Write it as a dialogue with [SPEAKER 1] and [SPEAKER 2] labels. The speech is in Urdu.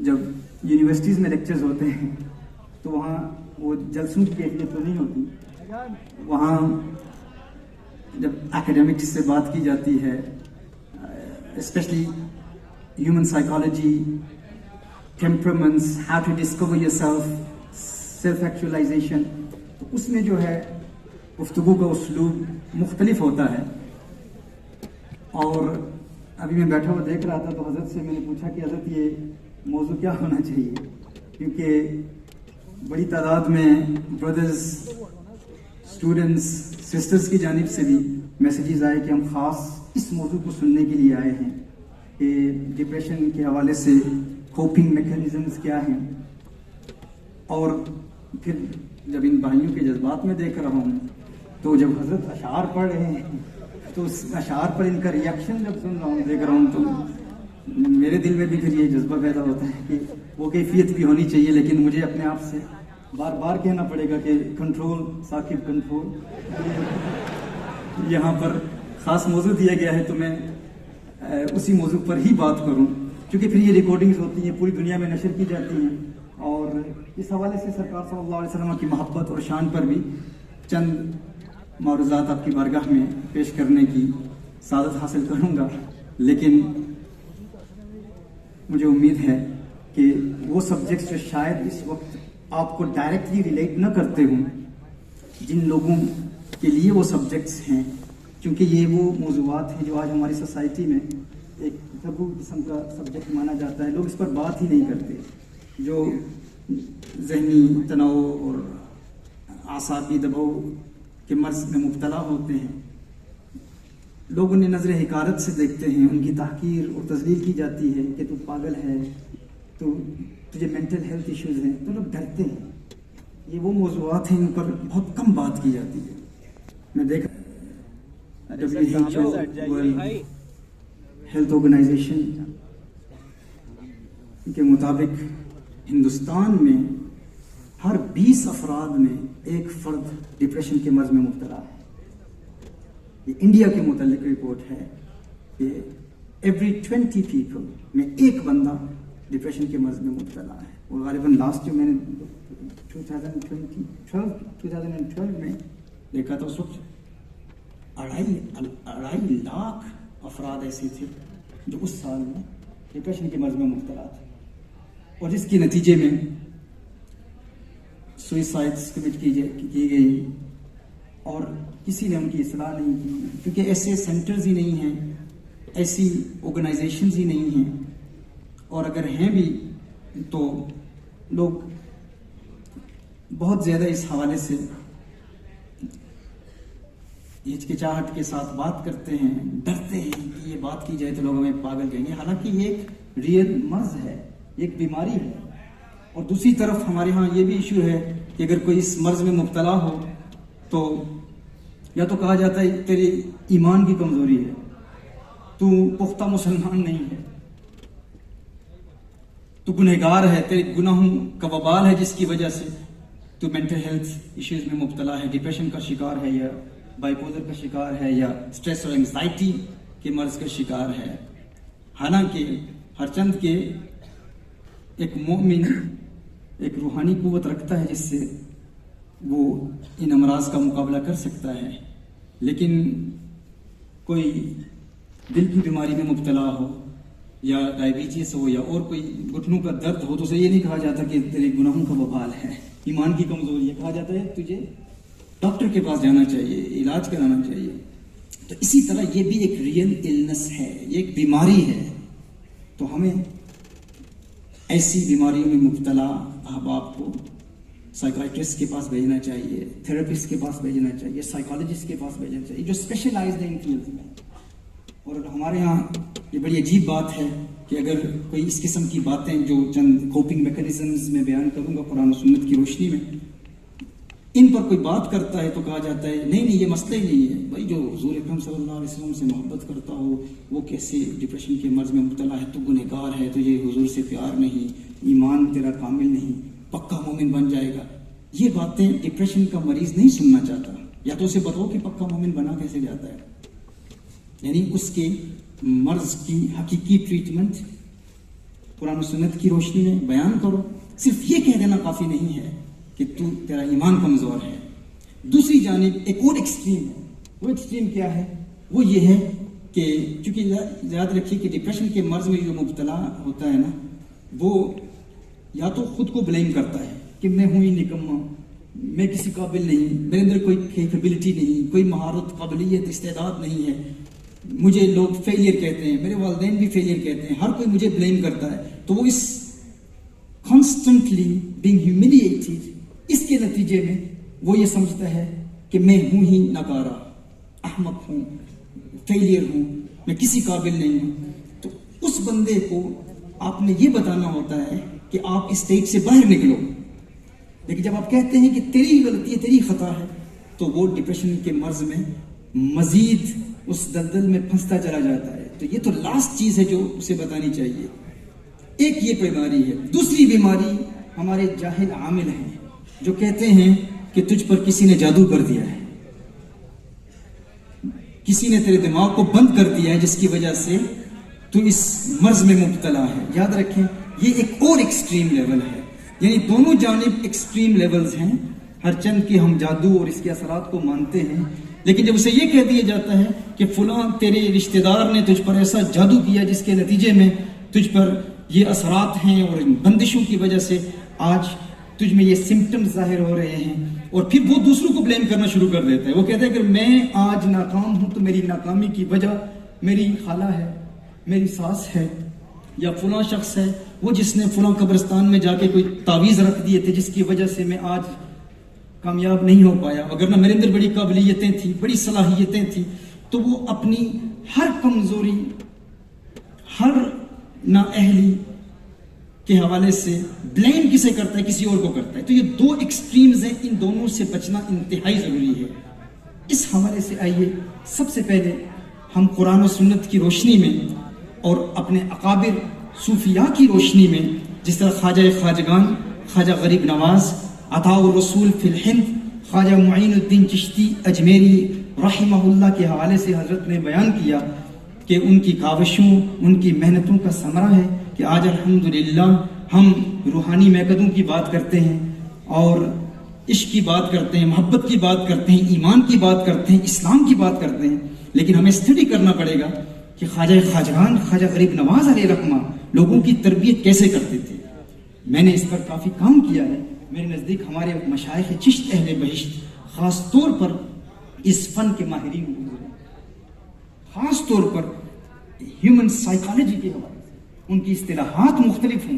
[SPEAKER 1] جب یونیورسٹیز میں لیکچرز ہوتے ہیں تو وہاں وہ جلسوں کی کیفیت تو نہیں ہوتی. وہاں جب اکیڈمکس سے بات کی جاتی ہے، especially human psychology, temperaments, how to discover your self actualisation, تو اس میں جو ہے گفتگو کا اسلوب مختلف ہوتا ہے. اور ابھی میں بیٹھا ہوا دیکھ رہا تھا تو حضرت سے میں نے پوچھا کہ حضرت یہ موضوع کیا ہونا چاہیے، کیونکہ بڑی تعداد میں بردرز، اسٹوڈنٹس، سسٹرز کی جانب سے بھی میسیجز آئے کہ ہم خاص اس موضوع کو سننے کے لیے آئے ہیں کہ ڈپریشن کے حوالے سے کوپنگ میکینزمز کیا ہیں. اور پھر جب ان بھائیوں کے جذبات میں دیکھ رہا ہوں تو جب حضرت اشعار پڑھ رہے ہیں تو اس اشعار پر ان کا ریئیکشن جب سن رہا ہوں، دیکھ رہا ہوں، تو میرے دل میں بھی پھر یہ جذبہ پیدا ہوتا ہے کہ وہ کیفیت بھی ہونی چاہیے، لیکن مجھے اپنے آپ سے بار بار کہنا پڑے گا کہ کنٹرول ثاقب کنٹرول. یہاں پر خاص موضوع دیا گیا ہے تو میں اسی موضوع پر ہی بات کروں، کیونکہ پھر یہ ریکارڈنگز ہوتی ہیں، پوری دنیا میں نشر کی جاتی ہیں. اور اس حوالے سے سرکار صلی اللہ علیہ وسلم کی محبت اور شان پر بھی چند معروضات آپ کی بارگاہ میں پیش کرنے کی سعادت حاصل کروں گا. لیکن مجھے امید ہے کہ وہ سبجیکٹس جو شاید اس وقت آپ کو ڈائریکٹلی ریلیٹ نہ کرتے ہوں، جن لوگوں کے لیے وہ سبجیکٹس ہیں، کیونکہ یہ وہ موضوعات ہیں جو آج ہماری سوسائٹی میں ایک ٹبو قسم کا سبجیکٹ مانا جاتا ہے. لوگ اس پر بات ہی نہیں کرتے. جو ذہنی تناؤ اور اعصابی دباؤ کے مرض میں مبتلا ہوتے ہیں، لوگ انہیں نظر حقارت سے دیکھتے ہیں، ان کی تحقیر اور تذلیل کی جاتی ہے کہ تو پاگل ہے، تو تجھے مینٹل ہیلتھ ایشوز ہیں، تو لوگ ڈرتے ہیں. یہ وہ موضوعات ہیں ان پر بہت کم بات کی جاتی ہے. میں دیکھ ہیلتھ آرگنائزیشن کے مطابق ہندوستان میں ہر 20 افراد میں ایک فرد ڈپریشن کے مرض میں مبتلا ہے. یہ انڈیا کے متعلق رپورٹ ہے کہ ایوری 20 پیپل میں ایک بندہ ڈپریشن کے مرض میں مبتلا ہے. اور غالباً لاسٹ جو میں نے 2012 میں دیکھا تھا، اس وقت 2.5 لاکھ افراد ایسے تھے جو اس سال میں ڈپریشن کے مرض میں مبتلا تھے، اور جس کے نتیجے میں سوئسائڈس کمٹ کی گئی، اور کسی نے ان کی اصلاح نہیں کی، کیونکہ ایسے سینٹرز ہی نہیں ہیں، ایسی آرگنائزیشنز ہی نہیں ہیں، اور اگر ہیں بھی تو لوگ بہت زیادہ اس حوالے سے ہچکچاہٹ کے ساتھ بات کرتے ہیں، ڈرتے ہیں کہ یہ بات کی جائے تو لوگ ہمیں پاگل کہیں گے. حالانکہ یہ ایک ریئل مرض ہے، ایک بیماری ہے. اور دوسری طرف ہمارے ہاں یہ بھی ایشو ہے کہ اگر کوئی اس مرض میں مبتلا ہو تو یا تو کہا جاتا ہے تیری ایمان کی کمزوری ہے، تو پختہ مسلمان نہیں ہے، تو گنہگار ہے، تیرے گناہوں کا وبال ہے جس کی وجہ سے تو مینٹل ہیلتھ ایشوز میں مبتلا ہے، ڈپریشن کا شکار ہے، یا بائیپولر کا شکار ہے، یا سٹریس اور انگزائٹی کے مرض کا شکار ہے. حالانکہ ہر چند کے ایک مومن ایک روحانی قوت رکھتا ہے جس سے وہ ان امراض کا مقابلہ کر سکتا ہے. لیکن کوئی دل کی بیماری میں مبتلا ہو، یا ڈائبٹیز ہو، یا اور کوئی گھٹنوں کا درد ہو، تو اسے یہ نہیں کہا جاتا کہ تیرے گناہوں کا وبال ہے، ایمان کی کمزوری ہے. کہا جاتا ہے تجھے ڈاکٹر کے پاس جانا چاہیے، علاج کرانا چاہیے. تو اسی طرح یہ بھی ایک ریئل النس ہے، یہ ایک بیماری ہے. تو ہمیں ایسی بیماریوں میں مبتلا احباب کو سائیکائٹرسٹ کے پاس بھیجنا چاہیے، تھراپسٹ کے پاس بھیجنا چاہیے، سائیکالوجسٹ کے پاس بھیجنا چاہیے جو اسپیشلائزڈ ہیں ان فیلڈ میں. اور ہمارے یہاں یہ بڑی عجیب بات ہے کہ اگر کوئی اس قسم کی باتیں جو چند کوپنگ میکینزمز میں بیان کروں گا قرآن و سنت کی روشنی میں، ان پر کوئی بات کرتا ہے تو کہا جاتا ہے نہیں یہ مسئلہ ہی نہیں ہے. بھائی جو حضور اکرم صلی اللہ علیہ وسلم سے محبت کرتا ہو وہ کیسے ڈپریشن کے مرض میں مبتلا ہے، تو گنہگار ہے، تجھے حضور سے پیار نہیں، ایمان تیرا کامل نہیں، پکا مومن بن جائے گا. یہ باتیں ڈپریشن کا مریض نہیں سننا چاہتا. یا تو اسے بتاؤ کہ پکا مومن بنا کیسے جاتا ہے، یعنی اس کے مرض کی حقیقی ٹریٹمنٹ قرآن و سنت کی روشنی میں بیان کرو. صرف یہ کہہ دینا کافی نہیں ہے کہ تیرا ایمان کمزور ہے. دوسری جانب ایک اور ایکسٹریم ہے. وہ ایکسٹریم کیا ہے؟ وہ یہ ہے کہ چونکہ یاد رکھیے کہ ڈپریشن کے مرض میں جو مبتلا ہوتا ہے نا، وہ یا تو خود کو بلیم کرتا ہے کہ میں ہوں ہی نکما، میں کسی قابل نہیں، میرے اندر کوئی کیپیبلٹی نہیں، کوئی مہارت، قابلیت، استعداد نہیں ہے، مجھے لوگ فیلئر کہتے ہیں، میرے والدین بھی فیلئر کہتے ہیں، ہر کوئی مجھے بلیم کرتا ہے. تو وہ اس کانسٹنٹلی بینگ ہیوملیٹڈ، اس کے نتیجے میں وہ یہ سمجھتا ہے کہ میں ہوں ہی ناکارہ، احمق ہوں، فیلئر ہوں، میں کسی قابل نہیں ہوں. تو اس بندے کو آپ نے یہ بتانا ہوتا ہے کہ آپ اس اسٹیٹ سے باہر نکلو. لیکن جب آپ کہتے ہیں کہ تیری غلطی ہے، تیری خطا ہے، تو وہ ڈپریشن کے مرض میں مزید اس دلدل میں پھنستا چلا جاتا ہے. تو یہ تو لاسٹ چیز ہے جو اسے بتانی چاہیے. ایک یہ بیماری ہے. دوسری بیماری ہمارے جاہل عامل ہیں جو کہتے ہیں کہ تجھ پر کسی نے جادو کر دیا ہے، کسی نے تیرے دماغ کو بند کر دیا ہے، جس کی وجہ سے تو اس مرض میں مبتلا ہے. یاد رکھیں یہ ایک اور ایکسٹریم لیول ہے. یعنی دونوں جانب ایکسٹریم لیولز ہیں. ہر چند کے ہم جادو اور اس کے اثرات کو مانتے ہیں، لیکن جب اسے یہ کہہ دیا جاتا ہے کہ فلاں تیرے رشتہ دار نے تجھ پر ایسا جادو کیا جس کے نتیجے میں تجھ پر یہ اثرات ہیں اور ان بندشوں کی وجہ سے آج تجھ میں یہ سمپٹمز ظاہر ہو رہے ہیں، اور پھر وہ دوسروں کو بلیم کرنا شروع کر دیتا ہے. وہ کہتا ہے کہ میں آج ناکام ہوں تو میری ناکامی کی وجہ میری خالہ ہے، میری ساس ہے، یا فلاں شخص ہے وہ جس نے فلاں قبرستان میں جا کے کوئی تعویذ رکھ دیے تھے جس کی وجہ سے میں آج کامیاب نہیں ہو پایا، وگرنہ میرے اندر بڑی قابلیتیں تھیں، بڑی صلاحیتیں تھیں. تو وہ اپنی ہر کمزوری، ہر نااہلی کے حوالے سے بلیم کسے کرتا ہے؟ کسی اور کو کرتا ہے. تو یہ دو ایکسٹریمز ہیں، ان دونوں سے بچنا انتہائی ضروری ہے. اس حوالے سے آئیے سب سے پہلے ہم قرآن و سنت کی روشنی میں اور اپنے اکابر صوفیاء کی روشنی میں، جس طرح خواجہ خواجگان خواجہ غریب نواز عطاء الرسول فی الہند خواجہ معین الدین چشتی اجمیری رحمہ اللہ کے حوالے سے حضرت نے بیان کیا کہ ان کی کاوشوں، ان کی محنتوں کا ثمرہ ہے کہ آج الحمدللہ ہم روحانی میکدوں کی بات کرتے ہیں اور عشق کی بات کرتے ہیں، محبت کی بات کرتے ہیں، ایمان کی بات کرتے ہیں، اسلام کی بات کرتے ہیں. لیکن ہمیں اسٹڈی کرنا پڑے گا کہ خواجہ خواجگان خواجہ غریب نواز علیہ رحمہ لوگوں کی تربیت کیسے کرتے تھے. میں نے اس پر کافی کام کیا ہے. میرے نزدیک ہمارے مشائخ چشت اہل بہشت خاص طور پر اس فن کے ماہرین ہوئے، خاص طور پر ہیومن سائیکالوجی کے حوالے سے ان کی اصطلاحات مختلف ہوں.